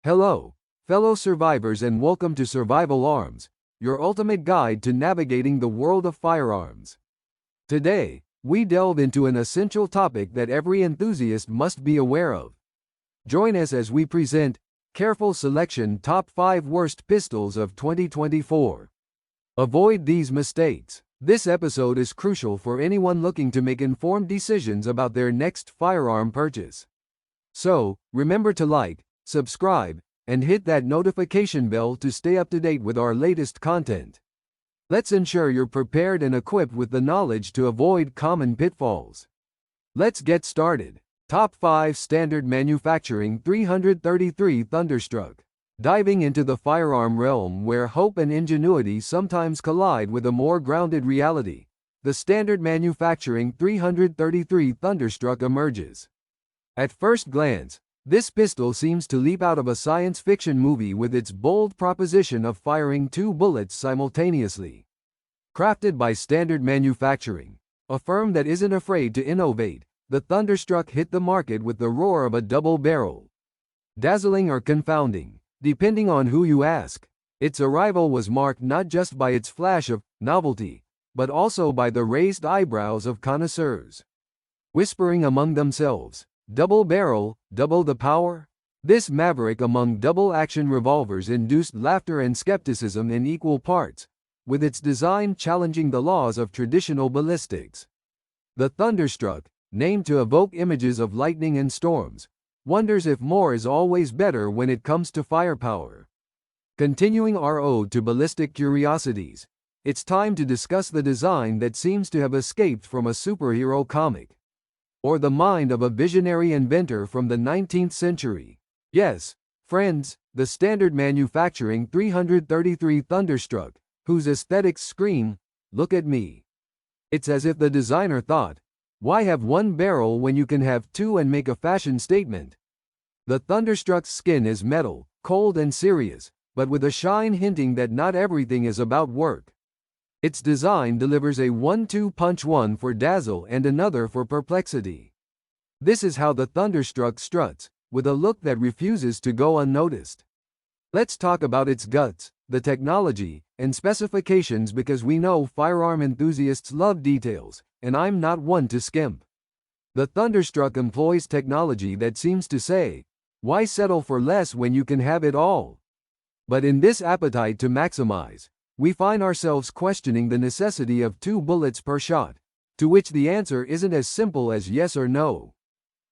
Hello, fellow survivors, and welcome to Survival Arms, your ultimate guide to navigating the world of firearms. Today, we delve into an essential topic that every enthusiast must be aware of. Join us as we present Careful Selection Top 5 Worst Pistols of 2024. Avoid these mistakes. This episode is crucial for anyone looking to make informed decisions about their next firearm purchase. So, remember to like, subscribe, and hit that notification bell to stay up to date with our latest content. Let's ensure you're prepared and equipped with the knowledge to avoid common pitfalls. Let's get started. Top 5 Standard Manufacturing 333 Thunderstruck. Diving into the firearm realm where hope and ingenuity sometimes collide with a more grounded reality, the Standard Manufacturing 333 Thunderstruck emerges. At first glance, this pistol seems to leap out of a science fiction movie with its bold proposition of firing 2 bullets simultaneously. Crafted by Standard Manufacturing, a firm that isn't afraid to innovate, the Thunderstruck hit the market with the roar of a double barrel. Dazzling or confounding, depending on who you ask, its arrival was marked not just by its flash of novelty, but also by the raised eyebrows of connoisseurs. Whispering among themselves, "Double barrel, double the power?" This maverick among double-action revolvers induced laughter and skepticism in equal parts, with its design challenging the laws of traditional ballistics. The Thunderstruck, named to evoke images of lightning and storms, wonders if more is always better when it comes to firepower. Continuing our ode to ballistic curiosities, it's time to discuss the design that seems to have escaped from a superhero comic, or the mind of a visionary inventor from the 19th century. Yes, friends, the Standard Manufacturing 333 Thunderstruck, whose aesthetics scream, "Look at me." It's as if the designer thought, why have one barrel when you can have two and make a fashion statement? The Thunderstruck's skin is metal, cold and serious, but with a shine hinting that not everything is about work. Its design delivers a 1-2 punch, one for dazzle and another for perplexity. This is how the Thunderstruck struts, with a look that refuses to go unnoticed. Let's talk about its guts, the technology, and specifications, because we know firearm enthusiasts love details, and I'm not one to skimp. The Thunderstruck employs technology that seems to say, why settle for less when you can have it all? But in this appetite to maximize, we find ourselves questioning the necessity of 2 bullets per shot, to which the answer isn't as simple as yes or no.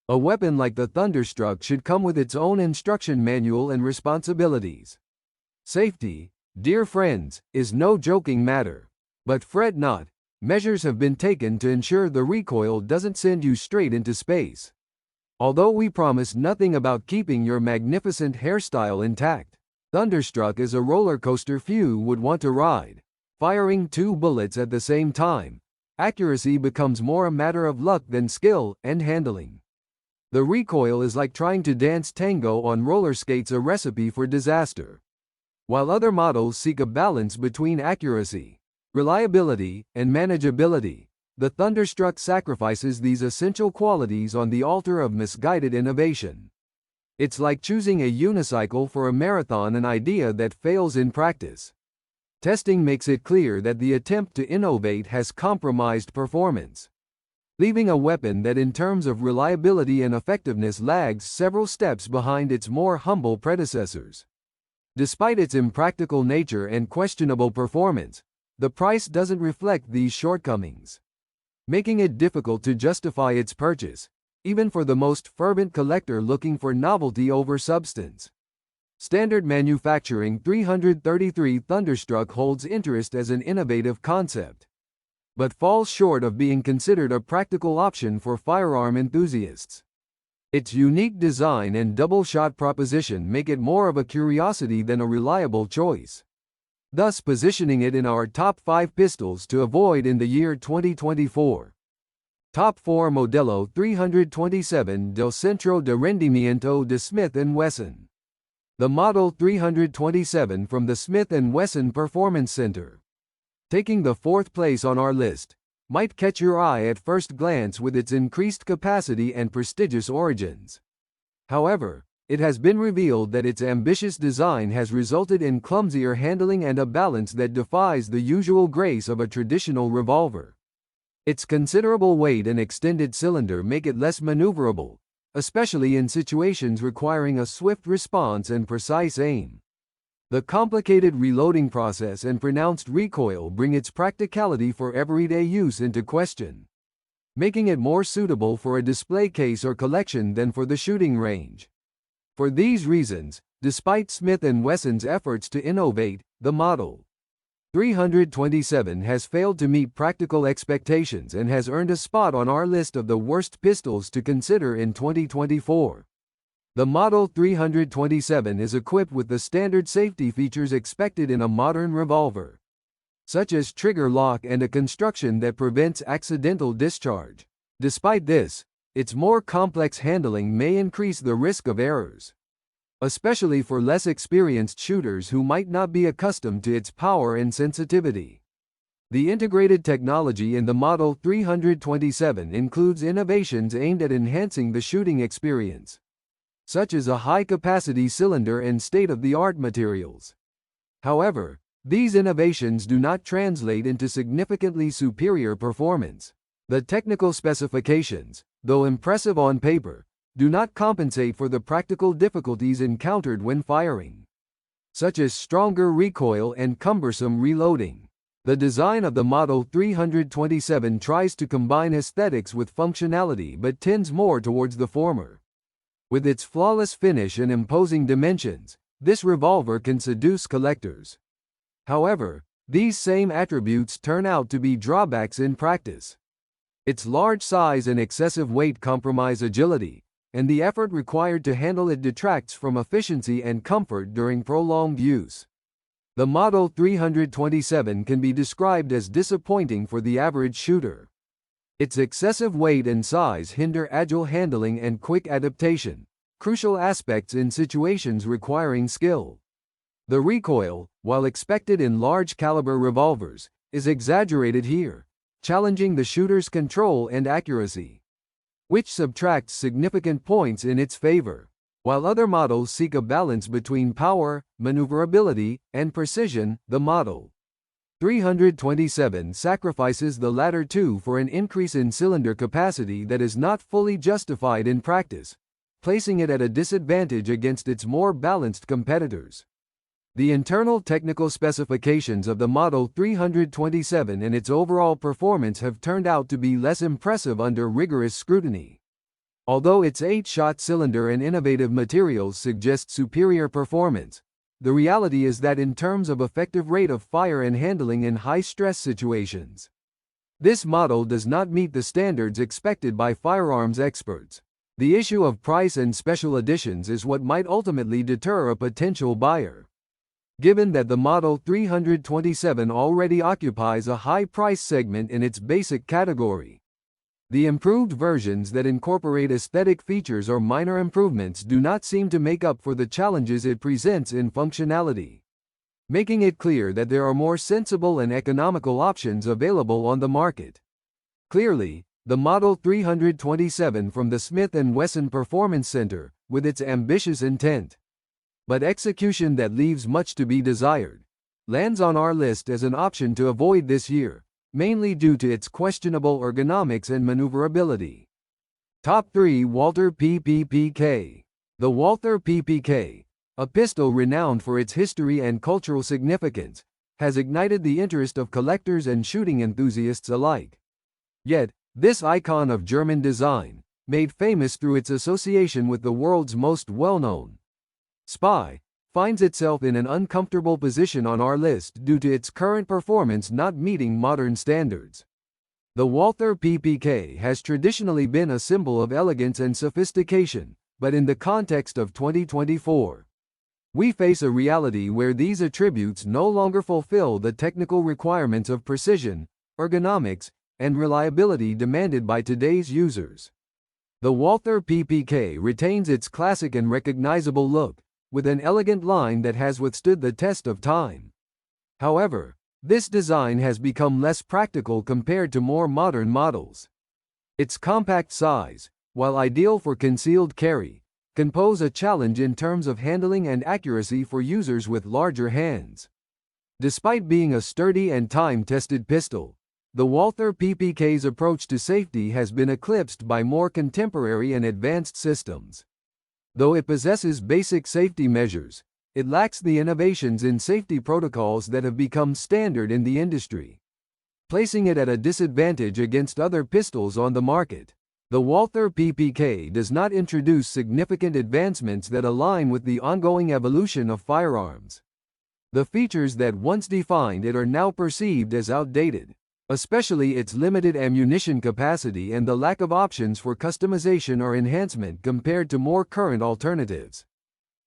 A weapon like the Thunderstruck should come with its own instruction manual and responsibilities. Safety, dear friends, is no joking matter. But fret not, measures have been taken to ensure the recoil doesn't send you straight into space. Although we promise nothing about keeping your magnificent hairstyle intact, Thunderstruck is a roller coaster few would want to ride. Firing 2 bullets at the same time, accuracy becomes more a matter of luck than skill and handling. The recoil is like trying to dance tango on roller skates, a recipe for disaster. While other models seek a balance between accuracy, reliability, and manageability, the Thunderstruck sacrifices these essential qualities on the altar of misguided innovation. It's like choosing a unicycle for a marathon, an idea that fails in practice. Testing makes it clear that the attempt to innovate has compromised performance, leaving a weapon that in terms of reliability and effectiveness lags several steps behind its more humble predecessors. Despite its impractical nature and questionable performance, the price doesn't reflect these shortcomings, making it difficult to justify its purchase, even for the most fervent collector looking for novelty over substance. Standard Manufacturing 333 Thunderstruck holds interest as an innovative concept, but falls short of being considered a practical option for firearm enthusiasts. Its unique design and double-shot proposition make it more of a curiosity than a reliable choice, thus positioning it in our top 5 pistols to avoid in the year 2024. Top 4 Modelo 327 del Centro de Rendimiento de Smith & Wesson. The Model 327 from the Smith & Wesson Performance Center, taking the 4th place on our list, might catch your eye at first glance with its increased capacity and prestigious origins. However, it has been revealed that its ambitious design has resulted in clumsier handling and a balance that defies the usual grace of a traditional revolver. Its considerable weight and extended cylinder make it less maneuverable, especially in situations requiring a swift response and precise aim. The complicated reloading process and pronounced recoil bring its practicality for everyday use into question, making it more suitable for a display case or collection than for the shooting range. For these reasons, despite Smith & Wesson's efforts to innovate, the Model 327 has failed to meet practical expectations and has earned a spot on our list of the worst pistols to consider in 2024. The Model 327 is equipped with the standard safety features expected in a modern revolver, such as trigger lock and a construction that prevents accidental discharge. Despite this, its more complex handling may increase the risk of errors, especially for less experienced shooters who might not be accustomed to its power and sensitivity. The integrated technology in the Model 327 includes innovations aimed at enhancing the shooting experience, such as a high-capacity cylinder and state-of-the-art materials. However, these innovations do not translate into significantly superior performance. The technical specifications, though impressive on paper, do not compensate for the practical difficulties encountered when firing, such as stronger recoil and cumbersome reloading. The design of the Model 327 tries to combine aesthetics with functionality but tends more towards the former. With its flawless finish and imposing dimensions, this revolver can seduce collectors. However, these same attributes turn out to be drawbacks in practice. Its large size and excessive weight compromise agility, and the effort required to handle it detracts from efficiency and comfort during prolonged use. The Model 327 can be described as disappointing for the average shooter. Its excessive weight and size hinder agile handling and quick adaptation, crucial aspects in situations requiring skill. The recoil, while expected in large-caliber revolvers, is exaggerated here, challenging the shooter's control and accuracy, which subtracts significant points in its favor. While other models seek a balance between power, maneuverability, and precision, the Model 327 sacrifices the latter two for an increase in cylinder capacity that is not fully justified in practice, placing it at a disadvantage against its more balanced competitors. The internal technical specifications of the Model 327 and its overall performance have turned out to be less impressive under rigorous scrutiny. Although its 8-shot cylinder and innovative materials suggest superior performance, the reality is that in terms of effective rate of fire and handling in high-stress situations, this model does not meet the standards expected by firearms experts. The issue of price and special editions is what might ultimately deter a potential buyer, given that the Model 327 already occupies a high price segment in its basic category. The improved versions that incorporate aesthetic features or minor improvements do not seem to make up for the challenges it presents in functionality, making it clear that there are more sensible and economical options available on the market. Clearly, the Model 327 from the Smith & Wesson Performance Center, with its ambitious intent, but execution that leaves much to be desired, lands on our list as an option to avoid this year, mainly due to its questionable ergonomics and maneuverability. Top 3 Walther PPK. The Walther PPK, a pistol renowned for its history and cultural significance, has ignited the interest of collectors and shooting enthusiasts alike. Yet, this icon of German design, made famous through its association with the world's most well-known spy, finds itself in an uncomfortable position on our list due to its current performance not meeting modern standards. The Walther PPK has traditionally been a symbol of elegance and sophistication, but in the context of 2024, we face a reality where these attributes no longer fulfill the technical requirements of precision, ergonomics, and reliability demanded by today's users. The Walther PPK retains its classic and recognizable look, with an elegant line that has withstood the test of time. However, this design has become less practical compared to more modern models. Its compact size, while ideal for concealed carry, can pose a challenge in terms of handling and accuracy for users with larger hands. Despite being a sturdy and time-tested pistol, the Walther PPK's approach to safety has been eclipsed by more contemporary and advanced systems. Though it possesses basic safety measures, it lacks the innovations in safety protocols that have become standard in the industry, placing it at a disadvantage against other pistols on the market. The Walther PPK does not introduce significant advancements that align with the ongoing evolution of firearms. The features that once defined it are now perceived as outdated, especially its limited ammunition capacity and the lack of options for customization or enhancement compared to more current alternatives.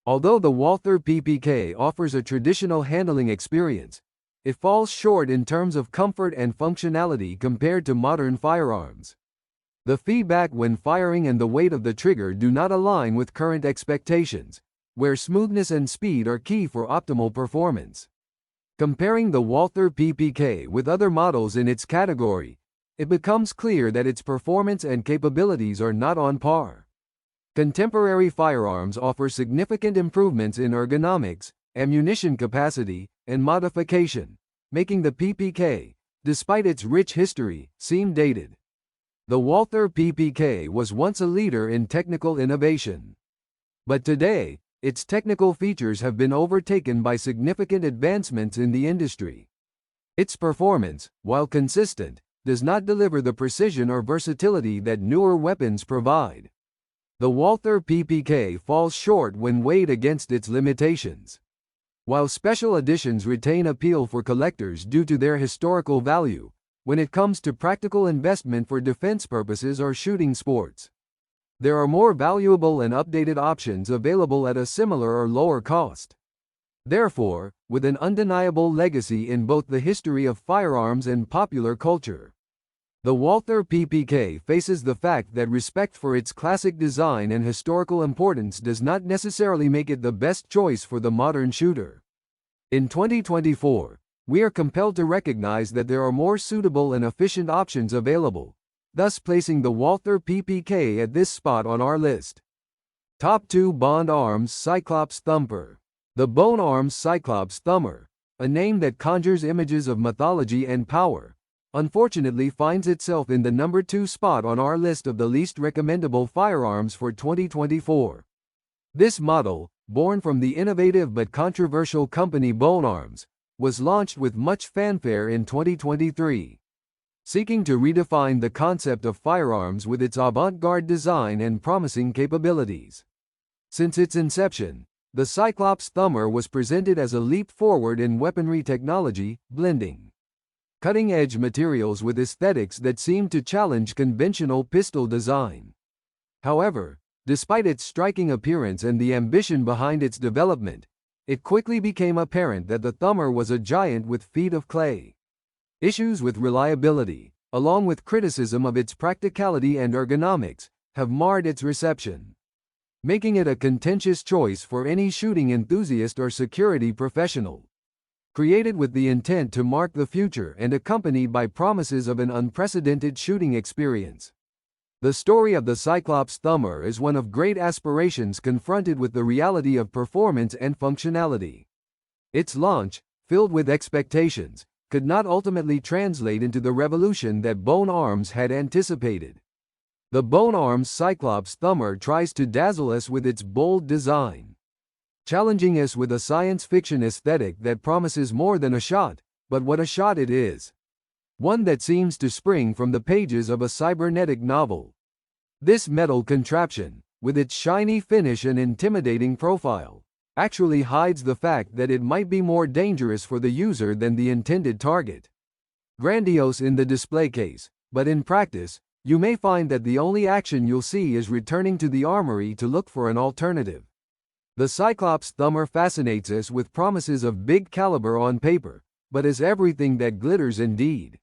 Although the Walther PPK offers a traditional handling experience, it falls short in terms of comfort and functionality compared to modern firearms. The feedback when firing and the weight of the trigger do not align with current expectations, where smoothness and speed are key for optimal performance. Comparing the Walther PPK with other models in its category, it becomes clear that its performance and capabilities are not on par. Contemporary firearms offer significant improvements in ergonomics, ammunition capacity, and modification, making the PPK, despite its rich history, seem dated. The Walther PPK was once a leader in technical innovation. But today, its technical features have been overtaken by significant advancements in the industry. Its performance, while consistent, does not deliver the precision or versatility that newer weapons provide. The Walther PPK falls short when weighed against its limitations. While special editions retain appeal for collectors due to their historical value, when it comes to practical investment for defense purposes or shooting sports, there are more valuable and updated options available at a similar or lower cost. Therefore, with an undeniable legacy in both the history of firearms and popular culture, the Walther PPK faces the fact that respect for its classic design and historical importance does not necessarily make it the best choice for the modern shooter. In 2024, we are compelled to recognize that there are more suitable and efficient options available, thus placing the Walther PPK at this spot on our list. Top 2 Bone Arms Cyclops Thumper. The Bone Arms Cyclops Thumper, a name that conjures images of mythology and power, unfortunately finds itself in the number 2 spot on our list of the least recommendable firearms for 2024. This model, born from the innovative but controversial company Bone Arms, was launched with much fanfare in 2023. Seeking to redefine the concept of firearms with its avant-garde design and promising capabilities. Since its inception, the Cyclops Thumper was presented as a leap forward in weaponry technology, blending cutting-edge materials with aesthetics that seemed to challenge conventional pistol design. However, despite its striking appearance and the ambition behind its development, it quickly became apparent that the Thumper was a giant with feet of clay. Issues with reliability, along with criticism of its practicality and ergonomics, have marred its reception, making it a contentious choice for any shooting enthusiast or security professional. Created with the intent to mark the future and accompanied by promises of an unprecedented shooting experience, the story of the Cyclops Thumper is one of great aspirations confronted with the reality of performance and functionality. Its launch, filled with expectations, could not ultimately translate into the revolution that Bone Arms had anticipated. The Bone Arms Cyclops Thumper tries to dazzle us with its bold design, challenging us with a science fiction aesthetic that promises more than a shot, but what a shot it is. One that seems to spring from the pages of a cybernetic novel. This metal contraption, with its shiny finish and intimidating profile, actually hides the fact that it might be more dangerous for the user than the intended target. Grandiose in the display case, but in practice, you may find that the only action you'll see is returning to the armory to look for an alternative. The Cyclops Thumper fascinates us with promises of big caliber on paper, but is everything that glitters indeed.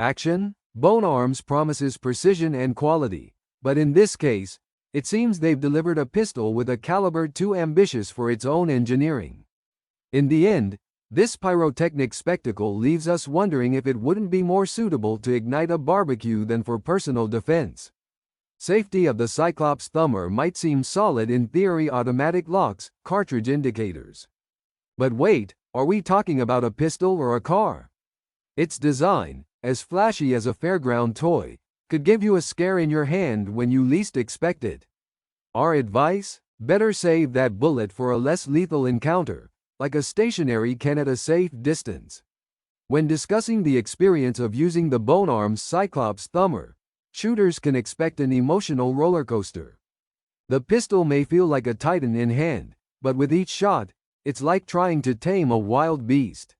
Action? Bone Arms promises precision and quality, but in this case, it seems they've delivered a pistol with a caliber too ambitious for its own engineering. In the end, this pyrotechnic spectacle leaves us wondering if it wouldn't be more suitable to ignite a barbecue than for personal defense. Safety of the Cyclops Thumber might seem solid in theory: automatic locks, cartridge indicators. But wait, are we talking about a pistol or a car? Its design, as flashy as a fairground toy, could give you a scare in your hand when you least expect it. Our advice? Better save that bullet for a less lethal encounter, like a stationary can at a safe distance. When discussing the experience of using the Bonearms Cyclops Thumber, shooters can expect an emotional roller coaster. The pistol may feel like a titan in hand, but with each shot, it's like trying to tame a wild beast.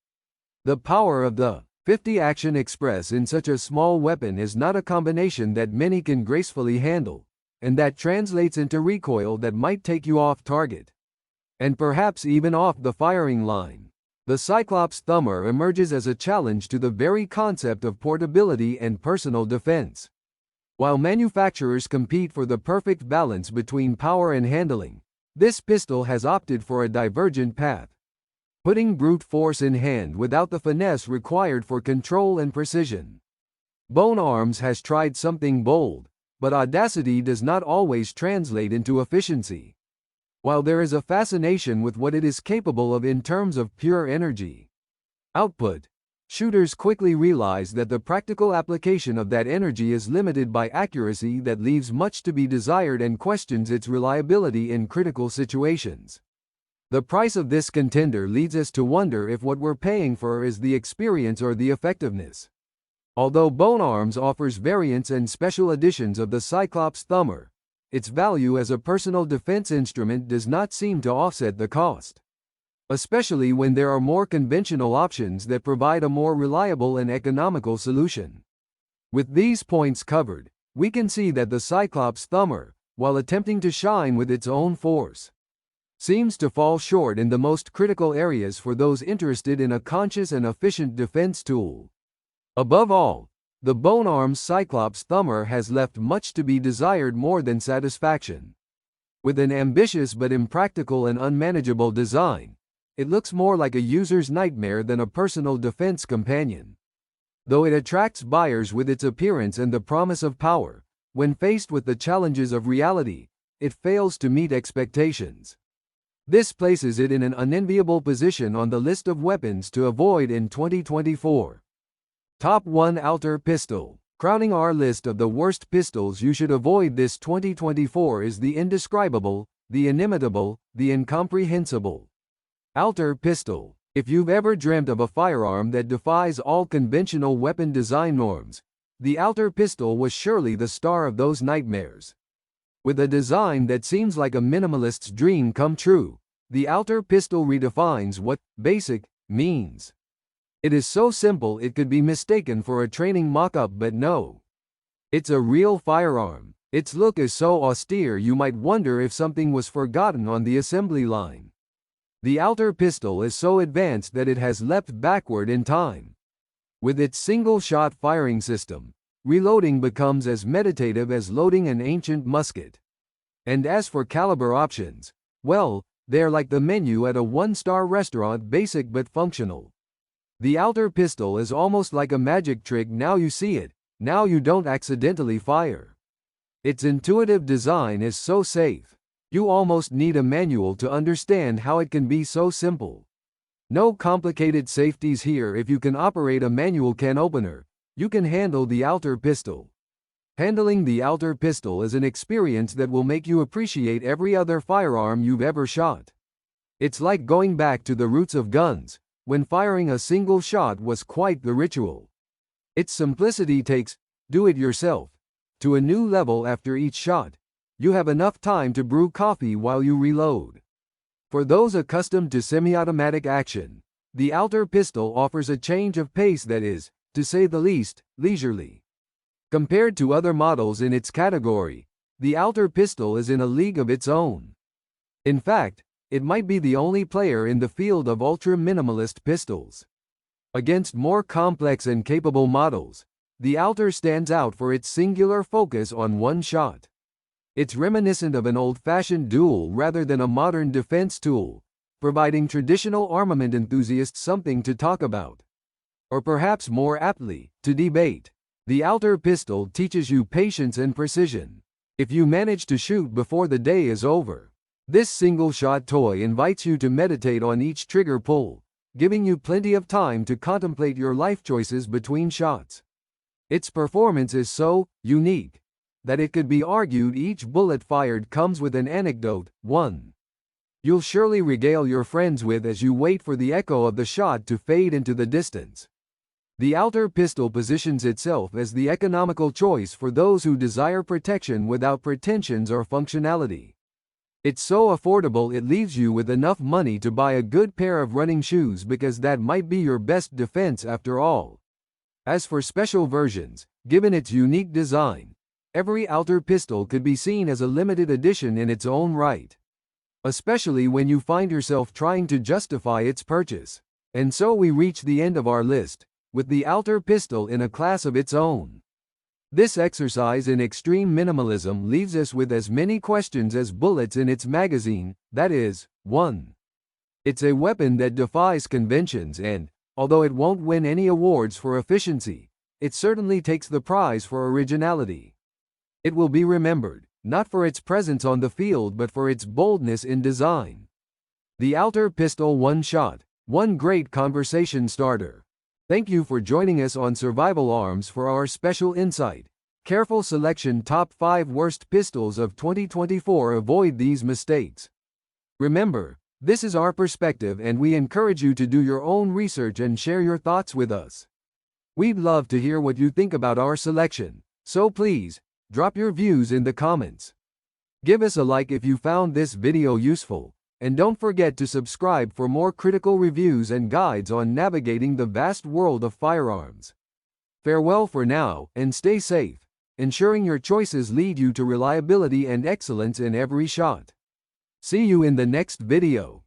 The power of the 50 Action Express in such a small weapon is not a combination that many can gracefully handle, and that translates into recoil that might take you off target, and perhaps even off the firing line. The Cyclops Thumber emerges as a challenge to the very concept of portability and personal defense. While manufacturers compete for the perfect balance between power and handling, this pistol has opted for a divergent path, putting brute force in hand without the finesse required for control and precision. Bonearms has tried something bold, but audacity does not always translate into efficiency. While there is a fascination with what it is capable of in terms of pure energy output, shooters quickly realize that the practical application of that energy is limited by accuracy that leaves much to be desired and questions its reliability in critical situations. The price of this contender leads us to wonder if what we're paying for is the experience or the effectiveness. Although Bonearms offers variants and special editions of the Cyclops Thumber, its value as a personal defense instrument does not seem to offset the cost, especially when there are more conventional options that provide a more reliable and economical solution. With these points covered, we can see that the Cyclops Thumber, while attempting to shine with its own force, seems to fall short in the most critical areas for those interested in a conscious and efficient defense tool. Above all, the Bonearms Cyclops Thumber has left much to be desired more than satisfaction. With an ambitious but impractical and unmanageable design, it looks more like a user's nightmare than a personal defense companion. Though it attracts buyers with its appearance and the promise of power, when faced with the challenges of reality, it fails to meet expectations. This places it in an unenviable position on the list of weapons to avoid in 2024. Top 1 Alter Pistol. Crowning our list of the worst pistols you should avoid this 2024 is the indescribable, the inimitable, the incomprehensible Alter Pistol. If you've ever dreamt of a firearm that defies all conventional weapon design norms, the Alter Pistol was surely the star of those nightmares. With a design that seems like a minimalist's dream come true, the Alter Pistol redefines what basic means. It is so simple it could be mistaken for a training mock-up, but no. It's a real firearm. Its look is so austere you might wonder if something was forgotten on the assembly line. The Alter Pistol is so advanced that it has leapt backward in time. With its single-shot firing system, reloading becomes as meditative as loading an ancient musket. And as for caliber options, well, they're like the menu at a one-star restaurant: basic but functional. The Alter Pistol is almost like a magic trick. Now you see it, now you don't accidentally fire. Its intuitive design is so safe. You almost need a manual to understand how it can be so simple. No complicated safeties here. If you can operate a manual can opener, you can handle the Alter Pistol. Handling the Alter Pistol is an experience that will make you appreciate every other firearm you've ever shot. It's like going back to the roots of guns, when firing a single shot was quite the ritual. Its simplicity takes do-it-yourself to a new level. After each shot, you have enough time to brew coffee while you reload. For those accustomed to semi-automatic action, the Alter Pistol offers a change of pace that is, to say the least, leisurely. Compared to other models in its category, the Alter Pistol is in a league of its own. In fact, it might be the only player in the field of ultra-minimalist pistols. Against more complex and capable models, the Alter stands out for its singular focus on one shot. It's reminiscent of an old-fashioned duel rather than a modern defense tool, providing traditional armament enthusiasts something to talk about. Or perhaps more aptly, to debate. The Alter Pistol teaches you patience and precision. If you manage to shoot before the day is over, this single-shot toy invites you to meditate on each trigger pull, giving you plenty of time to contemplate your life choices between shots. Its performance is so unique that it could be argued each bullet fired comes with an anecdote, one you'll surely regale your friends with as you wait for the echo of the shot to fade into the distance. The Alter pistol positions itself as the economical choice for those who desire protection without pretensions or functionality. It's so affordable it leaves you with enough money to buy a good pair of running shoes because that might be your best defense after all. As for special versions, given its unique design, every Alter pistol could be seen as a limited edition in its own right, especially when you find yourself trying to justify its purchase. And so we reach the end of our list, with the Alter pistol in a class of its own. This exercise in extreme minimalism leaves us with as many questions as bullets in its magazine, that is, 1. It's a weapon that defies conventions and, although it won't win any awards for efficiency, it certainly takes the prize for originality. It will be remembered, not for its presence on the field but for its boldness in design. The Alter Pistol One Shot, one great conversation starter. Thank you for joining us on Survival Arms for our special insight. Careful selection: Top 5 Worst Pistols of 2024. Avoid these mistakes. Remember, this is our perspective and we encourage you to do your own research and share your thoughts with us. We'd love to hear what you think about our selection, so please, drop your views in the comments. Give us a like if you found this video useful, and don't forget to subscribe for more critical reviews and guides on navigating the vast world of firearms. Farewell for now, and stay safe, ensuring your choices lead you to reliability and excellence in every shot. See you in the next video.